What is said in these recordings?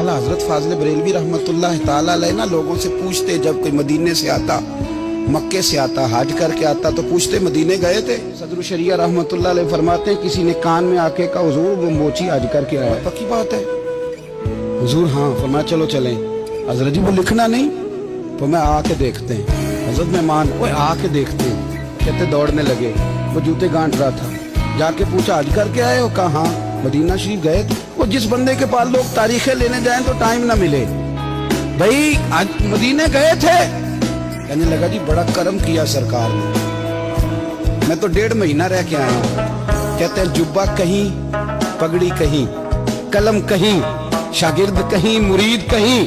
आला हजरत फाजल बरेलवी रहमतुल्लाह ताला अलैह ना लोगों से पूछते, जब कोई मदीने से आता, मक्के से आता, हज करके आता तो पूछते मदीने गए थे। सदर शरिया रहमतुल्लाह अलैह फरमाते हैं किसी ने कान में आके कहा हुजूर वो मोची हज करके आया। पक्की बात है हुजूर? हाँ। फरमाया चलो चलें। हजरत जी वो लिखना नहीं, तो मैं आके देखते हैं। हजरत मेहमान वो आके देखते हैं, कहते दौड़ने लगे। वो जूते गांठ रहा था, जाके पूछा हज करके आए हो? कहा हाँ। मदीना शरीफ गए थे? वो जिस बंदे के पास लोग तारीखें लेने जाएं तो टाइम ना मिले, भाई आज मदीने गए थे? कहने लगा जी बड़ा करम किया सरकार ने, मैं तो 1.5 महीना रह के आया हूँ। कहते हैं जुब्बा कहीं, पगड़ी कहीं, कलम कहीं, शागिर्द कहीं, मुरीद कहीं,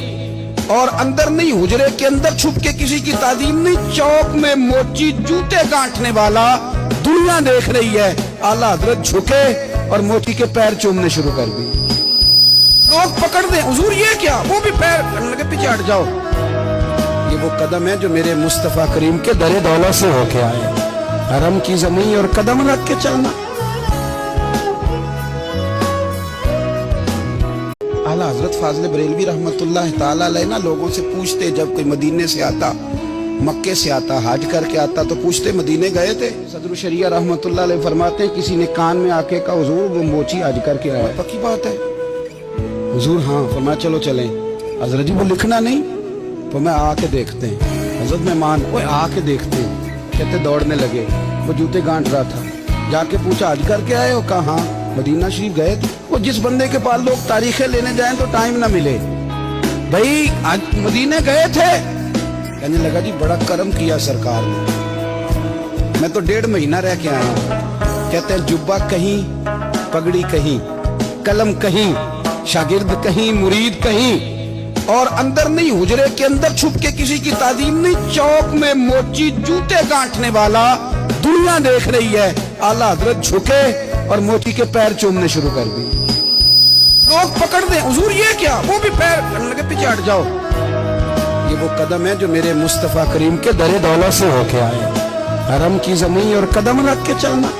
और अंदर नहीं हुजरे के अंदर छुप के किसी की तालीम नहीं, चौक में मोची जूते गांठने वाला दुनिया देख रही है। आला हजरत झुके और मोची के पैर चूमने शुरू कर दी। लोग पकड़ दे हुजूर ये क्या? वो भी पैर करने लगे, पीछे हट जाओ। ये वो कदम है जो मेरे मुस्तफा करीम के दरे दौलत से होके आए। हरम की जमीन और कदम रख के चलना। आला हजरत फाजल बरेलवी रहमतुल्लाह ताला अलैह ना लोगों से पूछते, जब कोई मदीने से आता, मक्के से आता, हज करके आता तो पूछते मदीने गए थे? सदर शरिया रहमतुल्लाह अलैह फरमाते हैं किसी ने कान में आके कहा हुजूर वो मोची हज करके आया। पक्की बात है हुजूर? हाँ। फरमाया चलो चलें। हजरत जी वो लिखना नहीं, तो मैं आके देखते हैं। हजरत मेहमान वो आके देखते हैं, कहते दौड़ने लगे। वो जूते गांठ रहा था, जाके पूछा हज करके आए हो? कहा हाँ। मदीना शरीफ गए थे? वो जिस बंदे के पास लोग तारीखें लेने जाएं तो टाइम ना मिले, भाई आज मदीने गए थे? कहने लगा जी बड़ा करम किया सरकार ने, मैं तो 1.5 महीना रह के आया हूँ। कहते हैं जुब्बा कहीं, पगड़ी कहीं, कलम कहीं, शागिर्द कहीं, मुरीद कहीं, और अंदर नहीं हुजरे के अंदर छुप के किसी की तालीम नहीं, चौक में मोची जूते गांठने वाला दुनिया देख रही है। आला हजरत झुके और मोची के पैर चूमने शुरू कर दी। लोग पकड़ दे हुजूर ये क्या? वो भी पैर करने लगे, पीछे हट जाओ। ये वो कदम है जो मेरे मुस्तफा करीम के दरे दौलत से होके आए। हरम की जमीन और कदम रख के चलना।